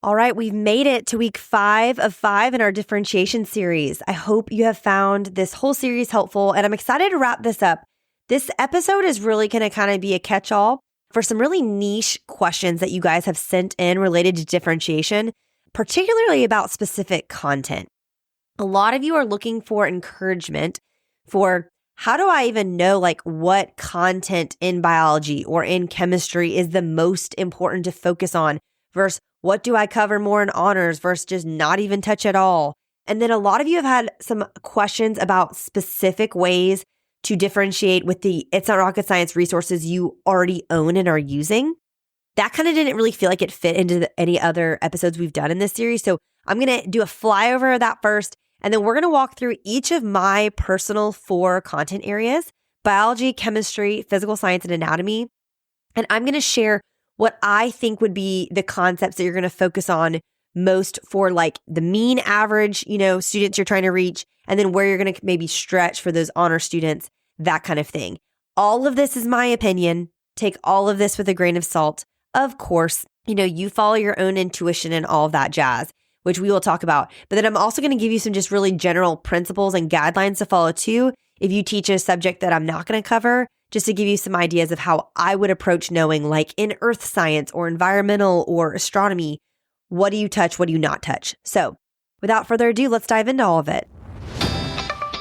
All right, we've made it to week 5 of 5 in our differentiation series. I hope you have found this whole series helpful, and I'm excited to wrap this up. This episode is really going to kind of be a catch-all for some really niche questions that you guys have sent in related to differentiation, particularly about specific content. A lot of you are looking for encouragement for how do I even know what content in biology or in chemistry is the most important to focus on versus what do I cover more in honors versus just not even touch at all? And then a lot of you have had some questions about specific ways to differentiate with the It's Not Rocket Science resources you already own and are using. That kind of didn't really feel like it fit into any other episodes we've done in this series. So I'm going to do a flyover of that first. And then we're going to walk through each of my personal 4 content areas: biology, chemistry, physical science, and anatomy. And I'm going to share what I think would be the concepts that you're going to focus on most for the mean average, students you're trying to reach, and then where you're going to maybe stretch for those honor students, that kind of thing. All of this is my opinion. Take all of this with a grain of salt. Of course, you follow your own intuition and all of that jazz, which we will talk about. But then I'm also going to give you some just really general principles and guidelines to follow too, if you teach a subject that I'm not going to cover, just to give you some ideas of how I would approach knowing, in earth science or environmental or astronomy, what do you touch, what do you not touch? So without further ado, let's dive into all of it.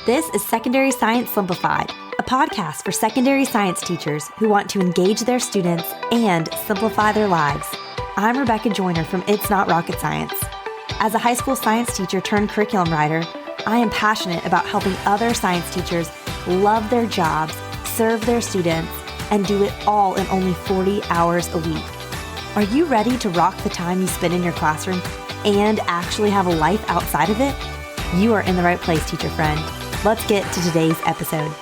This is Secondary Science Simplified, a podcast for secondary science teachers who want to engage their students and simplify their lives. I'm Rebecca Joyner from It's Not Rocket Science. As a high school science teacher turned curriculum writer, I am passionate about helping other science teachers love their jobs, serve their students, and do it all in only 40 hours a week. Are you ready to rock the time you spend in your classroom and actually have a life outside of it? You are in the right place, teacher friend. Let's get to today's episode.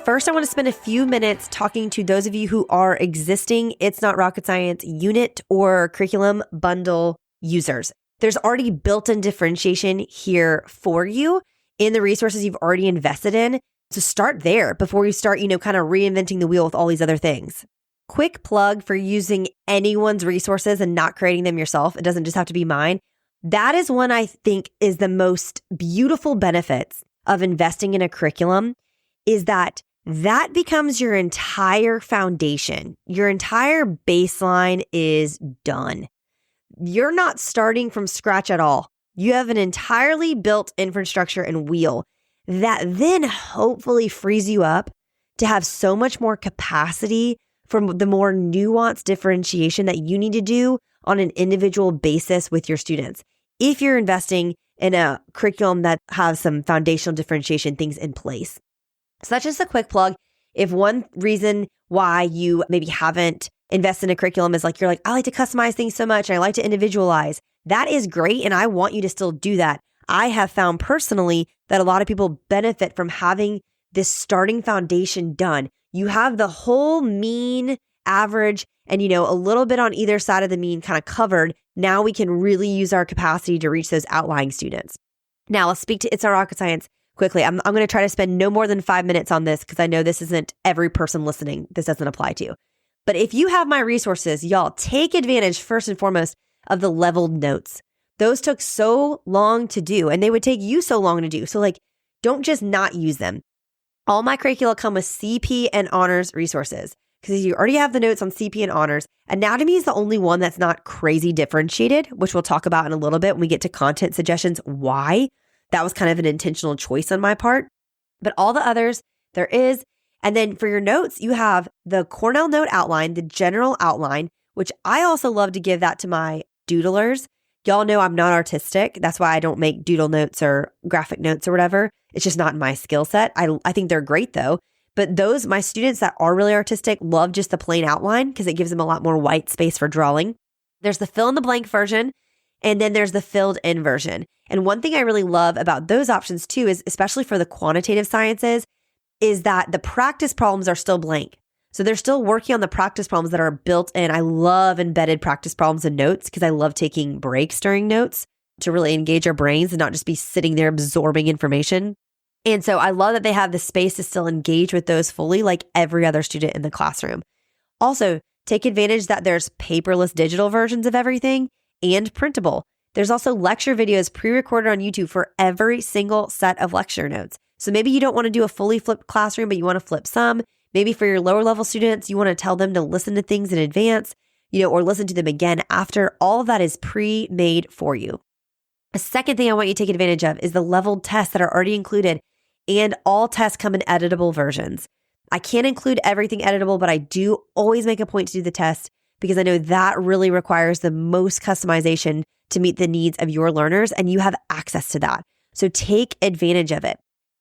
First, I want to spend a few minutes talking to those of you who are existing It's Not Rocket Science unit or curriculum bundle users. There's already built-in differentiation here for you in the resources you've already invested in. So start there before you start, kind of reinventing the wheel with all these other things. Quick plug for using anyone's resources and not creating them yourself. It doesn't just have to be mine. That is one I think is the most beautiful benefits of investing in a curriculum, is that becomes your entire foundation. Your entire baseline is done. You're not starting from scratch at all. You have an entirely built infrastructure and wheel that then hopefully frees you up to have so much more capacity for the more nuanced differentiation that you need to do on an individual basis with your students. If you're investing in a curriculum that has some foundational differentiation things in place. So that's just a quick plug. If one reason why you maybe haven't invested in a curriculum is I like to customize things so much and I like to individualize, that is great. And I want you to still do that. I have found personally that a lot of people benefit from having this starting foundation done. You have the whole mean, average, and a little bit on either side of the mean kind of covered. Now we can really use our capacity to reach those outlying students. Now let's speak to It's Not Rocket Science quickly. I'm going to try to spend no more than 5 minutes on this because I know this isn't every person listening. This doesn't apply to. But if you have my resources, y'all take advantage first and foremost of the leveled notes. Those took so long to do and they would take you so long to do. So don't just not use them. All my curricula come with CP and honors resources because you already have the notes on CP and honors. Anatomy is the only one that's not crazy differentiated, which we'll talk about in a little bit when we get to content suggestions. Why? That was kind of an intentional choice on my part. But all the others, there is. And then for your notes, you have the Cornell note outline, the general outline, which I also love to give that to my doodlers. Y'all know I'm not artistic. That's why I don't make doodle notes or graphic notes or whatever. It's just not my skill set. I think they're great though. But my students that are really artistic love just the plain outline because it gives them a lot more white space for drawing. There's the fill in the blank version, and then there's the filled in version. And one thing I really love about those options too is, especially for the quantitative sciences, is that the practice problems are still blank. So they're still working on the practice problems that are built in. I love embedded practice problems and notes because I love taking breaks during notes to really engage our brains and not just be sitting there absorbing information. And so I love that they have the space to still engage with those fully like every other student in the classroom. Also, take advantage that there's paperless digital versions of everything and printable. There's also lecture videos pre-recorded on YouTube for every single set of lecture notes. So maybe you don't want to do a fully flipped classroom, but you want to flip some. Maybe for your lower level students, you want to tell them to listen to things in advance, or listen to them again after. All of that is pre-made for you. A second thing I want you to take advantage of is the leveled tests that are already included, and all tests come in editable versions. I can't include everything editable, but I do always make a point to do the test because I know that really requires the most customization to meet the needs of your learners, and you have access to that. So take advantage of it.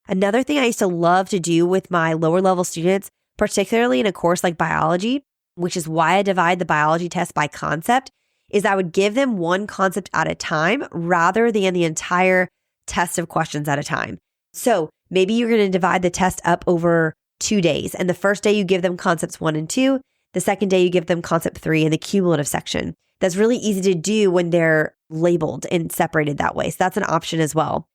Another thing I used to love to do with my lower level students, particularly in a course like biology, which is why I divide the biology test by concept, is I would give them one concept at a time rather than the entire test of questions at a time. So maybe you're going to divide the test up over 2 days. And the first day you give them concepts 1 and 2. The second day you give them concept 3 in the cumulative section. That's really easy to do when they're labeled and separated that way. So that's an option as well.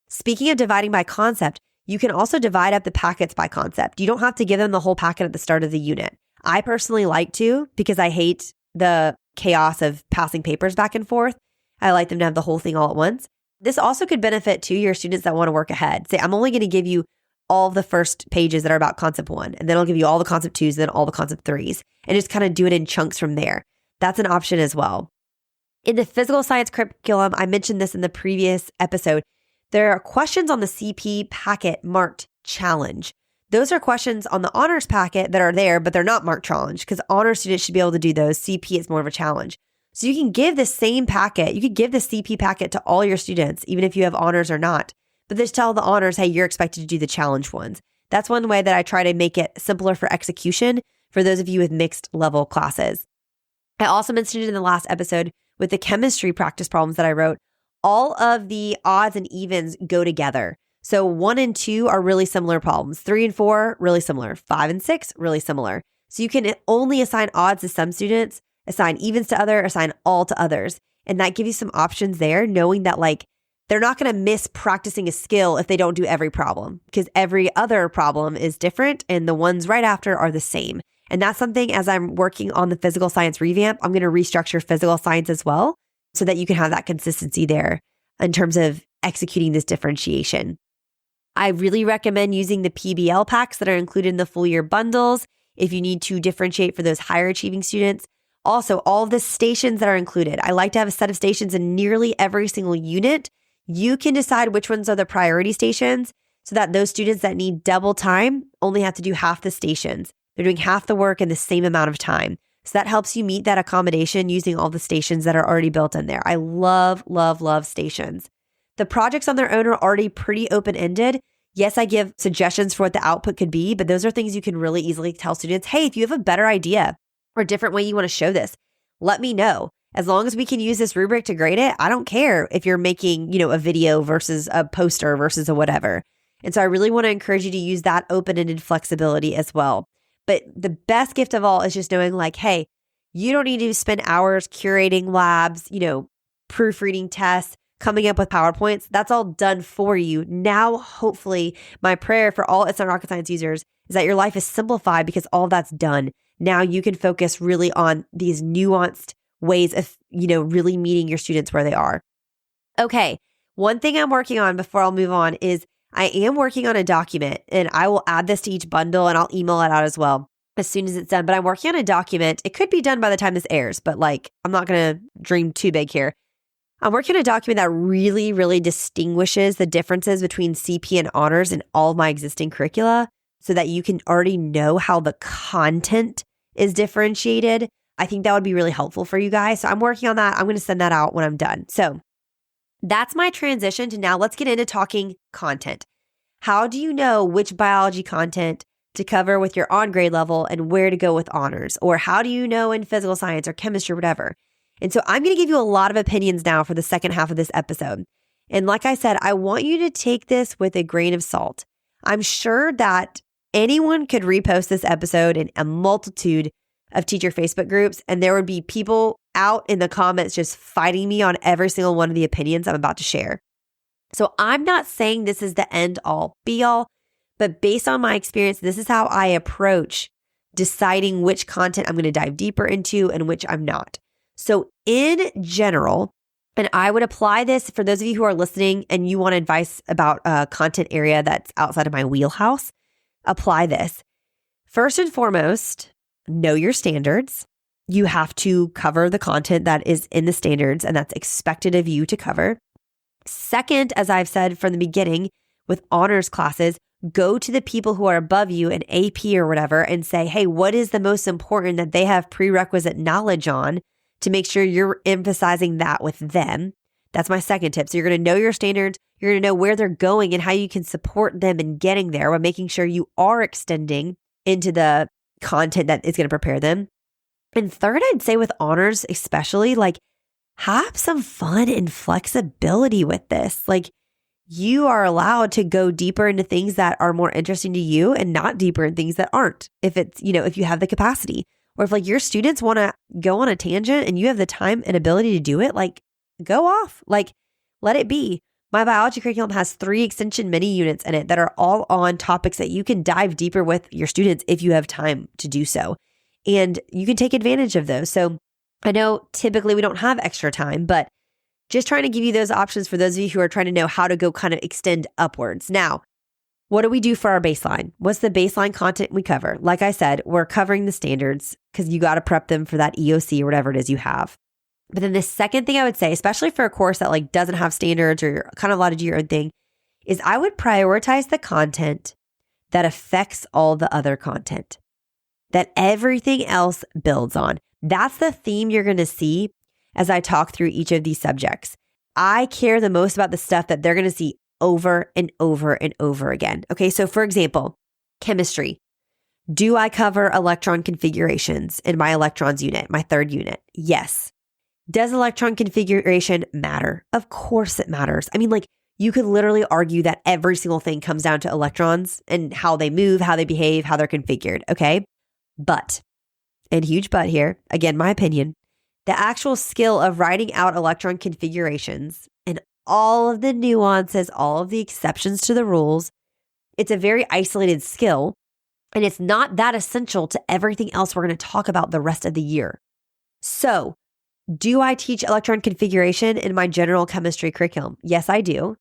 Speaking of dividing by concept, you can also divide up the packets by concept. You don't have to give them the whole packet at the start of the unit. I personally like to because I hate the chaos of passing papers back and forth. I like them to have the whole thing all at once. This also could benefit to your students that want to work ahead. Say, I'm only going to give you all of the first pages that are about concept 1, and then I'll give you all the concept 2s, and then all the concept 3s, and just kind of do it in chunks from there. That's an option as well. In the physical science curriculum, I mentioned this in the previous episode, there are questions on the CP packet marked challenge. Those are questions on the honors packet that are there, but they're not marked challenge because honor students should be able to do those. CP is more of a challenge. So you can give the same packet. You could give the CP packet to all your students, even if you have honors or not, but just tell the honors, hey, you're expected to do the challenge ones. That's one way that I try to make it simpler for execution for those of you with mixed level classes. I also mentioned it in the last episode with the chemistry practice problems that I wrote. All of the odds and evens go together. So 1 and 2 are really similar problems. 3 and 4, really similar. 5 and 6, really similar. So you can only assign odds to some students, assign evens to others, assign all to others. And that gives you some options there, knowing that they're not going to miss practicing a skill if they don't do every problem, because every other problem is different and the ones right after are the same. And that's something, as I'm working on the physical science revamp, I'm going to restructure physical science as well so that you can have that consistency there in terms of executing this differentiation. I really recommend using the PBL packs that are included in the full year bundles if you need to differentiate for those higher achieving students. Also, all of the stations that are included. I like to have a set of stations in nearly every single unit. You can decide which ones are the priority stations so that those students that need double time only have to do half the stations. They're doing half the work in the same amount of time. So that helps you meet that accommodation using all the stations that are already built in there. I love, love, love stations. The projects on their own are already pretty open-ended. Yes, I give suggestions for what the output could be, but those are things you can really easily tell students, hey, if you have a better idea or a different way you want to show this, let me know. As long as we can use this rubric to grade it, I don't care if you're making, a video versus a poster versus a whatever. And so I really want to encourage you to use that open-ended flexibility as well. But the best gift of all is just knowing hey, you don't need to spend hours curating labs, proofreading tests, coming up with PowerPoints. That's all done for you. Now, hopefully, my prayer for all It's Not Rocket Science users is that your life is simplified because all that's done. Now you can focus really on these nuanced ways of, really meeting your students where they are. Okay, one thing I'm working on before I'll move on is I am working on a document, and I will add this to each bundle and I'll email it out as well as soon as it's done. But I'm working on a document. It could be done by the time this airs, but I'm not going to dream too big here. I'm working on a document that really, really distinguishes the differences between CP and honors in all of my existing curricula so that you can already know how the content is differentiated. I think that would be really helpful for you guys. So I'm working on that. I'm going to send that out when I'm done. So that's my transition to now let's get into talking content. How do you know which biology content to cover with your on grade level and where to go with honors? Or how do you know in physical science or chemistry or whatever? And so I'm going to give you a lot of opinions now for the second half of this episode. And like I said, I want you to take this with a grain of salt. I'm sure that anyone could repost this episode in a multitude of teacher Facebook groups, and there would be people out in the comments just fighting me on every single one of the opinions I'm about to share. So I'm not saying this is the end all be all, but based on my experience, this is how I approach deciding which content I'm going to dive deeper into and which I'm not. So in general, and I would apply this for those of you who are listening and you want advice about a content area that's outside of my wheelhouse, apply this. First and foremost, know your standards. You have to cover the content that is in the standards and that's expected of you to cover. Second, as I've said from the beginning, with honors classes, go to the people who are above you in AP or whatever and say, hey, what is the most important that they have prerequisite knowledge on to make sure you're emphasizing that with them. That's my second tip. So you're going to know your standards. You're going to know where they're going and how you can support them in getting there while making sure you are extending into the content that is going to prepare them. And third, I'd say with honors, especially, like, have some fun and flexibility with this. Like, you are allowed to go deeper into things that are more interesting to you and not deeper in things that aren't. If it's, if you have the capacity, or if like your students want to go on a tangent and you have the time and ability to do it, like, go off, like, let it be. My biology curriculum has 3 extension mini units in it that are all on topics that you can dive deeper with your students if you have time to do so. And you can take advantage of those. So I know typically we don't have extra time, but just trying to give you those options for those of you who are trying to know how to go kind of extend upwards. Now, what do we do for our baseline? What's the baseline content we cover? Like I said, we're covering the standards because you got to prep them for that EOC or whatever it is you have. But then the second thing I would say, especially for a course that like doesn't have standards or you're kind of allowed to do your own thing, is I would prioritize the content that affects all the other content, that everything else builds on. That's the theme you're going to see as I talk through each of these subjects. I care the most about the stuff that they're going to see over and over and over again. Okay, so for example, chemistry. Do I cover electron configurations in my electrons unit, my 3rd unit? Yes. Does electron configuration matter? Of course it matters. I mean, like, you could literally argue that every single thing comes down to electrons and how they move, how they behave, how they're configured, okay? But, and huge but here, again, my opinion, the actual skill of writing out electron configurations and all of the nuances, all of the exceptions to the rules, it's a very isolated skill, and it's not that essential to everything else we're going to talk about the rest of the year. So, do I teach electron configuration in my general chemistry curriculum? Yes, I do.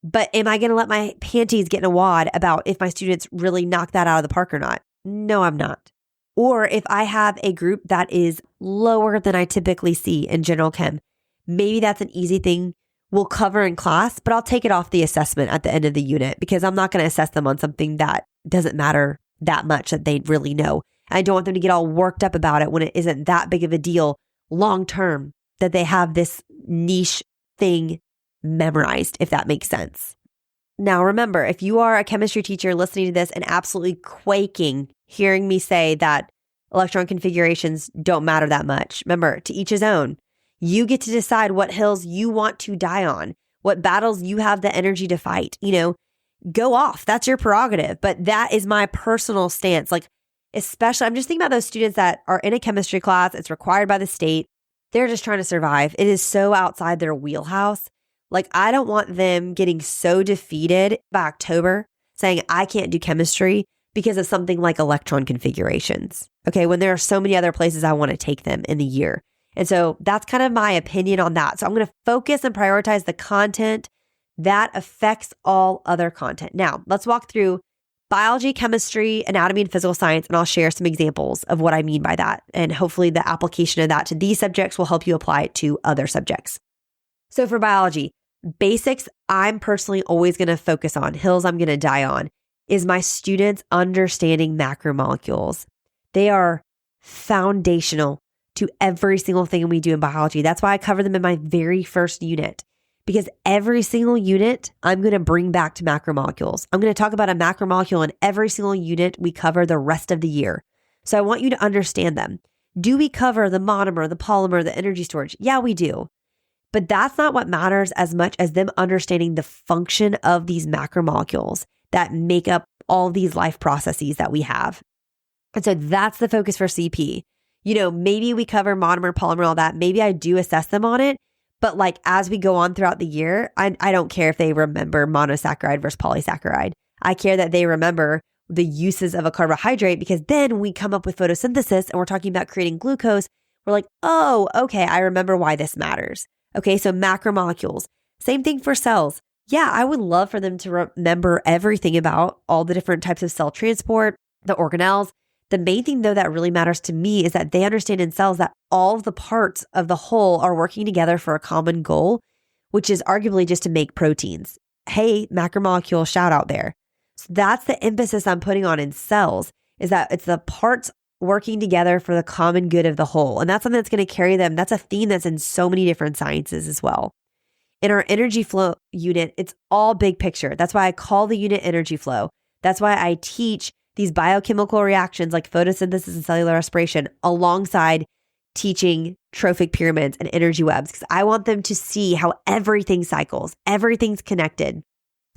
But am I going to let my panties get in a wad about if my students really knock that out of the park or not? No, I'm not. Or if I have a group that is lower than I typically see in general chem, maybe that's an easy thing we'll cover in class, but I'll take it off the assessment at the end of the unit because I'm not going to assess them on something that doesn't matter that much that they really know. I don't want them to get all worked up about it when it isn't that big of a deal long term that they have this niche thing memorized, if that makes sense. Now, remember, if you are a chemistry teacher listening to this and absolutely quaking hearing me say that electron configurations don't matter that much, remember, to each his own. You get to decide what hills you want to die on, what battles you have the energy to fight. Go off. That's your prerogative. But that is my personal stance. Like, especially, I'm just thinking about those students that are in a chemistry class. It's required by the state. They're just trying to survive. It is so outside their wheelhouse. Like, I don't want them getting so defeated by October saying, I can't do chemistry because of something like electron configurations. Okay, when there are so many other places I want to take them in the year. And so that's kind of my opinion on that. So I'm going to focus and prioritize the content that affects all other content. Now, let's walk through biology, chemistry, anatomy, and physical science, and I'll share some examples of what I mean by that. And hopefully the application of that to these subjects will help you apply it to other subjects. So for biology, basics I'm personally always going to focus on, hills I'm going to die on, is my students understanding macromolecules. They are foundational to every single thing we do in biology. That's why I cover them in my very first unit, because every single unit I'm going to bring back to macromolecules. I'm going to talk about a macromolecule in every single unit we cover the rest of the year. So I want you to understand them. Do we cover the monomer, the polymer, the energy storage? Yeah, we do. But that's not what matters as much as them understanding the function of these macromolecules that make up all these life processes that we have. And so that's the focus for CP. Maybe we cover monomer, polymer, all that. Maybe I do assess them on it. But like as we go on throughout the year, I don't care if they remember monosaccharide versus polysaccharide. I care that they remember the uses of a carbohydrate, because then we come up with photosynthesis and we're talking about creating glucose. We're like, oh, okay, I remember why this matters. Okay, so macromolecules, same thing for cells. Yeah, I would love for them to remember everything about all the different types of cell transport, the organelles. The main thing, though, that really matters to me is that they understand in cells that all of the parts of the whole are working together for a common goal, which is arguably just to make proteins. Hey, macromolecule shout out there. So that's the emphasis I'm putting on in cells, is that it's the parts working together for the common good of the whole. And that's something that's going to carry them. That's a theme that's in so many different sciences as well. In our energy flow unit, it's all big picture. That's why I call the unit energy flow. That's why I teach these biochemical reactions like photosynthesis and cellular respiration alongside teaching trophic pyramids and energy webs, because I want them to see how everything cycles, everything's connected.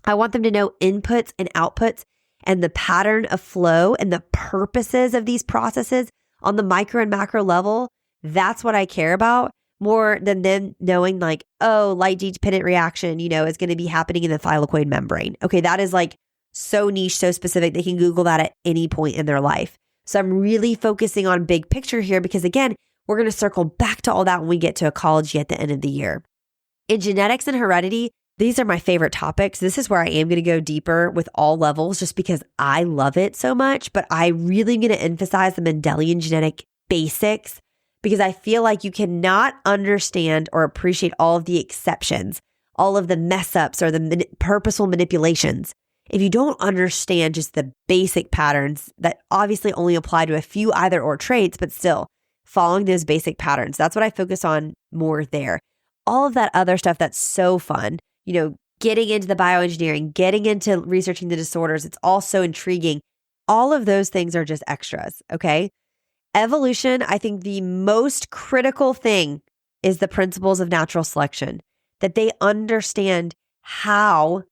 I want them to know inputs and outputs and the pattern of flow and the purposes of these processes on the micro and macro level. That's what I care about more than them knowing like, oh, light-dependent reaction, is going to be happening in the thylakoid membrane. Okay, that is like so niche, so specific. They can Google that at any point in their life. So I'm really focusing on big picture here because, again, we're going to circle back to all that when we get to ecology at the end of the year. In genetics and heredity, these are my favorite topics. This is where I am going to go deeper with all levels just because I love it so much. But I really am going to emphasize the Mendelian genetic basics because I feel like you cannot understand or appreciate all of the exceptions, all of the mess ups or the purposeful manipulations, if you don't understand just the basic patterns that obviously only apply to a few either or traits, but still following those basic patterns. That's what I focus on more there. All of that other stuff that's so fun, getting into the bioengineering, getting into researching the disorders, it's all so intriguing. All of those things are just extras, okay? Evolution, I think the most critical thing is the principles of natural selection, that they understand how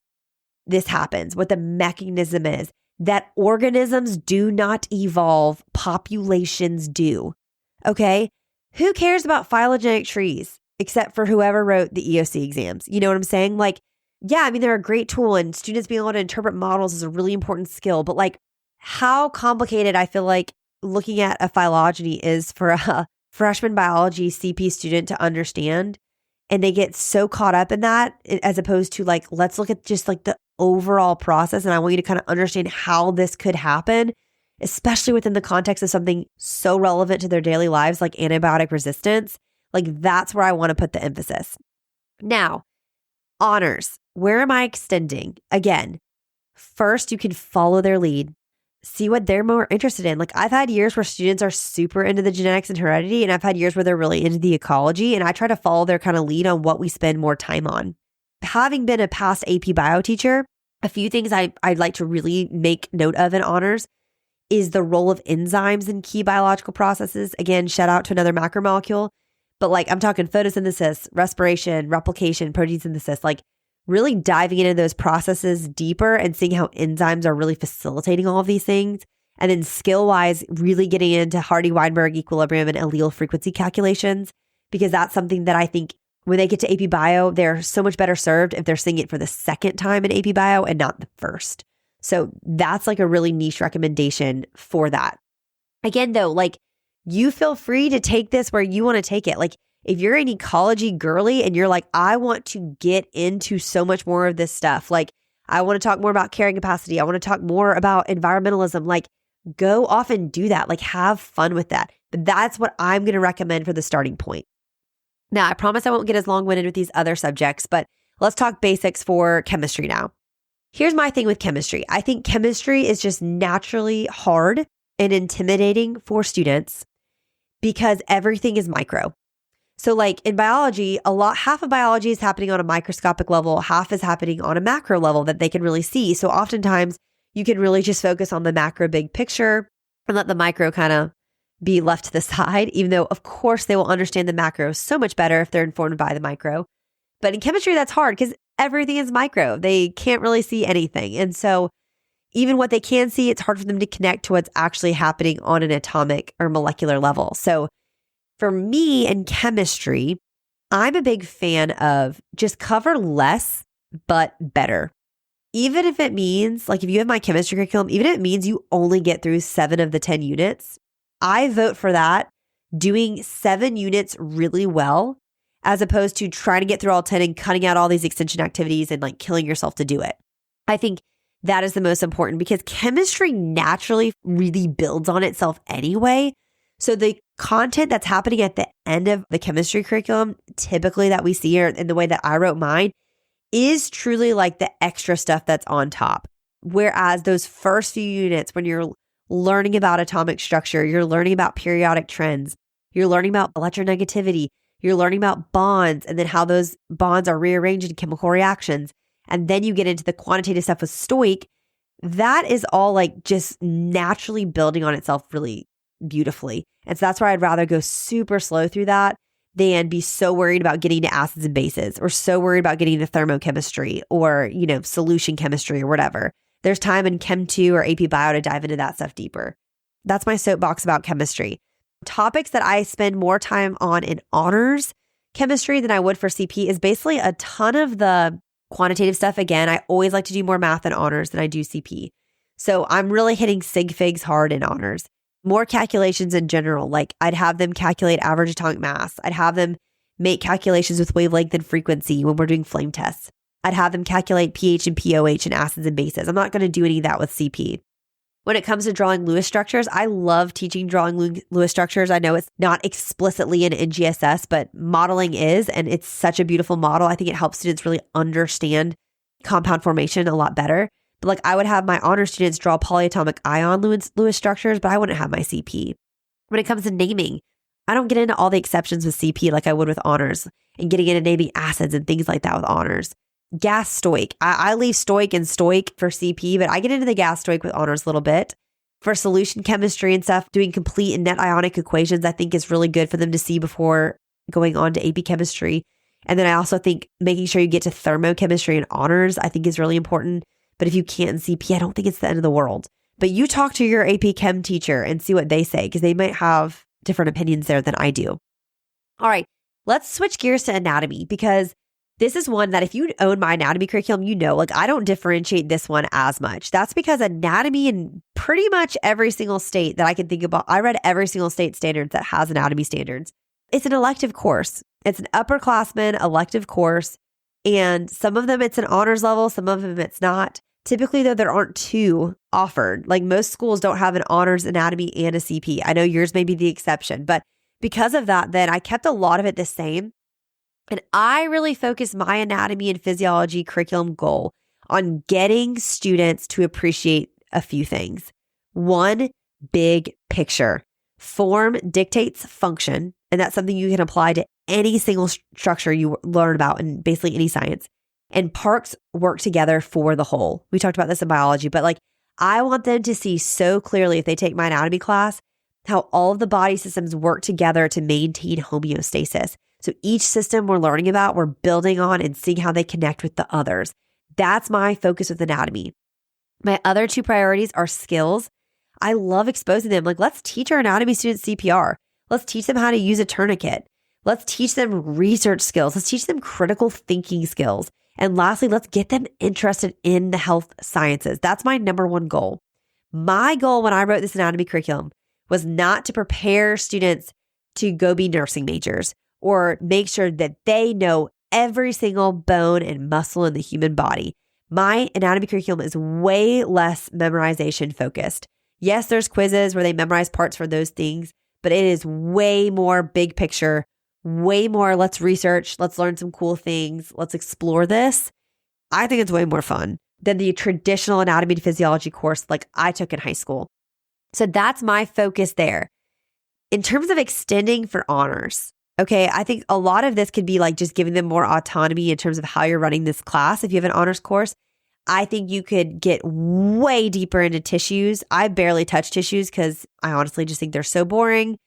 this happens, what the mechanism is, that organisms do not evolve, populations do. Okay? Who cares about phylogenetic trees except for whoever wrote the EOC exams? You know what I'm saying? They're a great tool and students being able to interpret models is a really important skill, but how complicated I feel like looking at a phylogeny is for a freshman biology CP student to understand. And they get so caught up in that as opposed to let's look at just the overall process. And I want you to kind of understand how this could happen, especially within the context of something so relevant to their daily lives like antibiotic resistance. That's where I want to put the emphasis. Now, honors. Where am I extending? Again, first, you can follow their lead. See what they're more interested in. I've had years where students are super into the genetics and heredity, and I've had years where they're really into the ecology, and I try to follow their kind of lead on what we spend more time on. Having been a past AP bio teacher, a few things I'd like to really make note of in honors is the role of enzymes in key biological processes. Again, shout out to another macromolecule, but I'm talking photosynthesis, respiration, replication, protein synthesis, really diving into those processes deeper and seeing how enzymes are really facilitating all of these things. And then skill-wise, really getting into Hardy-Weinberg equilibrium and allele frequency calculations, because that's something that I think when they get to AP Bio, they're so much better served if they're seeing it for the second time in AP Bio and not the first. So that's a really niche recommendation for that. Again, though, you feel free to take this where you want to take it. If you're an ecology girly and you're I want to get into so much more of this stuff, I want to talk more about carrying capacity, I want to talk more about environmentalism, go off and do that. Have fun with that. But that's what I'm going to recommend for the starting point. Now, I promise I won't get as long-winded with these other subjects, but let's talk basics for chemistry now. Here's my thing with chemistry. I think chemistry is just naturally hard and intimidating for students because everything is micro. So in biology, half of biology is happening on a microscopic level, half is happening on a macro level that they can really see. So oftentimes you can really just focus on the macro big picture and let the micro kind of be left to the side, even though of course they will understand the macro so much better if they're informed by the micro. But in chemistry, that's hard because everything is micro. They can't really see anything. And so even what they can see, it's hard for them to connect to what's actually happening on an atomic or molecular level. So for me in chemistry, I'm a big fan of just cover less, but better. even if it means, like if you have my chemistry curriculum, even if it means you only get through 7 of the 10 units, I vote for that, doing 7 units really well, as opposed to trying to get through all 10 and cutting out all these extension activities and like killing yourself to do it. I think that is the most important because chemistry naturally really builds on itself anyway. So the content that's happening at the end of the chemistry curriculum, typically that we see, or in the way that I wrote mine, is truly like the extra stuff that's on top. Whereas those first few units, when you're learning about atomic structure, you're learning about periodic trends, you're learning about electronegativity, you're learning about bonds and then how those bonds are rearranged in chemical reactions. And then you get into the quantitative stuff with stoic. That is all like just naturally building on itself really beautifully. And so that's why I'd rather go super slow through that than be so worried about getting to acids and bases or so worried about getting to thermochemistry or, solution chemistry or whatever. There's time in Chem 2 or AP Bio to dive into that stuff deeper. That's my soapbox about chemistry. Topics that I spend more time on in honors chemistry than I would for CP is basically a ton of the quantitative stuff. Again, I always like to do more math in honors than I do CP. So I'm really hitting sig figs hard in honors. More calculations in general, like I'd have them calculate average atomic mass. I'd have them make calculations with wavelength and frequency when we're doing flame tests. I'd have them calculate pH and pOH and acids and bases. I'm not going to do any of that with CP. When it comes to drawing Lewis structures, I love teaching drawing Lewis structures. I know it's not explicitly in NGSS, but modeling is, and it's such a beautiful model. I think it helps students really understand compound formation a lot better. But like I would have my honor students draw polyatomic ion Lewis structures, but I wouldn't have my CP. When it comes to naming, I don't get into all the exceptions with CP like I would with honors and getting into naming acids and things like that with honors. Gas stoic. I leave stoic and stoic for CP, but I get into the gas stoic with honors a little bit. For solution chemistry and stuff, doing complete and net ionic equations, I think is really good for them to see before going on to AP chemistry. And then I also think making sure you get to thermochemistry and honors, I think is really important. But if you can't in CP, I don't think it's the end of the world. But you talk to your AP Chem teacher and see what they say, because they might have different opinions there than I do. All right, let's switch gears to anatomy, because this is one that if you own my anatomy curriculum, like I don't differentiate this one as much. That's because anatomy in pretty much every single state that I can think about, I read every single state standards that has anatomy standards. It's an elective course. It's an upperclassman elective course. And some of them it's an honors level, some of them it's not. Typically, though, there aren't 2 offered. Like most schools don't have an honors anatomy and a CP. I know yours may be the exception, but because of that, then I kept a lot of it the same. And I really focused my anatomy and physiology curriculum goal on getting students to appreciate a few things. One, big picture. Form dictates function, and that's something you can apply to any single structure you learn about in basically any science. And parts work together for the whole. We talked about this in biology, but like I want them to see so clearly if they take my anatomy class, how all of the body systems work together to maintain homeostasis. So each system we're learning about, we're building on and seeing how they connect with the others. That's my focus with anatomy. My other 2 priorities are skills. I love exposing them. Like, let's teach our anatomy students CPR. Let's teach them how to use a tourniquet. Let's teach them research skills. Let's teach them critical thinking skills. And lastly, let's get them interested in the health sciences. That's my number 1 goal. My goal when I wrote this anatomy curriculum was not to prepare students to go be nursing majors or make sure that they know every single bone and muscle in the human body. My anatomy curriculum is way less memorization focused. Yes, there's quizzes where they memorize parts for those things, but it is way more big picture, way more let's research, let's learn some cool things, let's explore this. I think it's way more fun than the traditional anatomy and physiology course like I took in high school. So that's my focus there. In terms of extending for honors, okay, I think a lot of this could be like just giving them more autonomy in terms of how you're running this class. If you have an honors course, I think you could get way deeper into tissues. I barely touch tissues because I honestly just think they're so boring,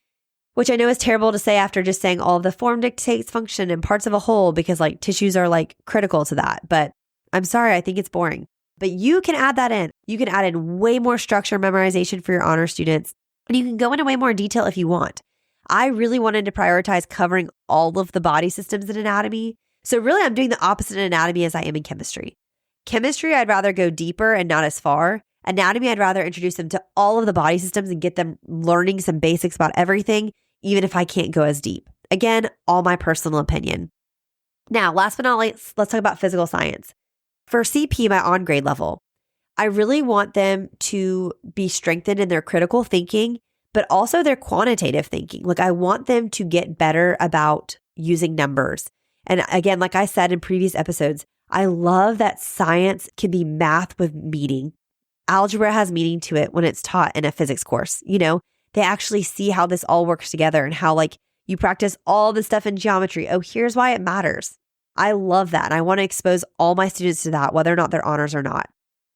which I know is terrible to say after just saying all of the form dictates function and parts of a whole, because like tissues are like critical to that. But I'm sorry, I think it's boring. But you can add that in. You can add in way more structure memorization for your honor students, and you can go into way more detail if you want. I really wanted to prioritize covering all of the body systems in anatomy. So really, I'm doing the opposite in anatomy as I am in chemistry. Chemistry, I'd rather go deeper and not as far. Anatomy, I'd rather introduce them to all of the body systems and get them learning some basics about everything, even if I can't go as deep. Again, all my personal opinion. Now, last but not least, let's talk about physical science. For CP, my on-grade level, I really want them to be strengthened in their critical thinking, but also their quantitative thinking. Like, I want them to get better about using numbers. And again, like I said in previous episodes, I love that science can be math with meaning. Algebra has meaning to it when it's taught in a physics course. You know, they actually see how this all works together and how like you practice all the stuff in geometry. Oh, here's why it matters. I love that. And I want to expose all my students to that, whether or not they're honors or not.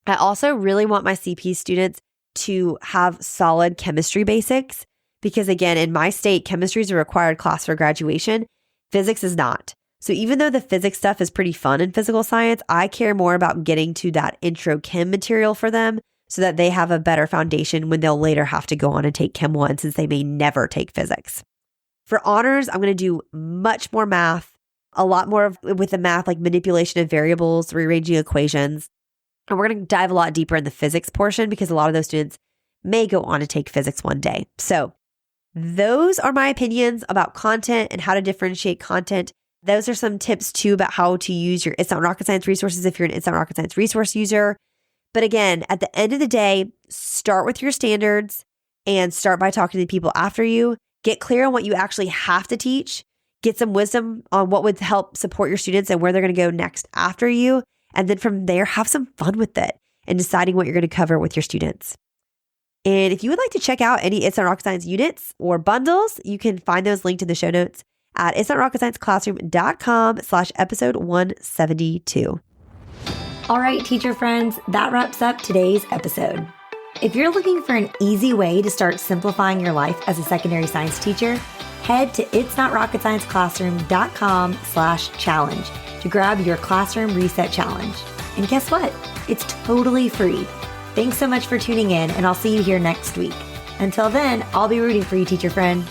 I also really want my CP students to have solid chemistry basics because again, in my state, chemistry is a required class for graduation. Physics is not. So even though the physics stuff is pretty fun in physical science, I care more about getting to that intro chem material for them so that they have a better foundation when they'll later have to go on and take Chem 1 since they may never take physics. For honors, I'm going to do much more math, a lot more with the math, like manipulation of variables, rearranging equations. And we're going to dive a lot deeper in the physics portion because a lot of those students may go on to take physics one day. So those are my opinions about content and how to differentiate content. Those are some tips too about how to use your It's Not Rocket Science resources if you're an It's Not Rocket Science resource user. But again, at the end of the day, start with your standards and start by talking to the people after you. Get clear on what you actually have to teach. Get some wisdom on what would help support your students and where they're going to go next after you. And then from there, have some fun with it and deciding what you're going to cover with your students. And if you would like to check out any It's Not Rocket Science units or bundles, you can find those linked in the show notes at itsnotrocketscienceclassroom.com/episode 172. All right, teacher friends, that wraps up today's episode. If you're looking for an easy way to start simplifying your life as a secondary science teacher, head to itsnotrocketscienceclassroom.com/challenge to grab your classroom reset challenge. And guess what? It's totally free. Thanks so much for tuning in, and I'll see you here next week. Until then, I'll be rooting for you, teacher friend.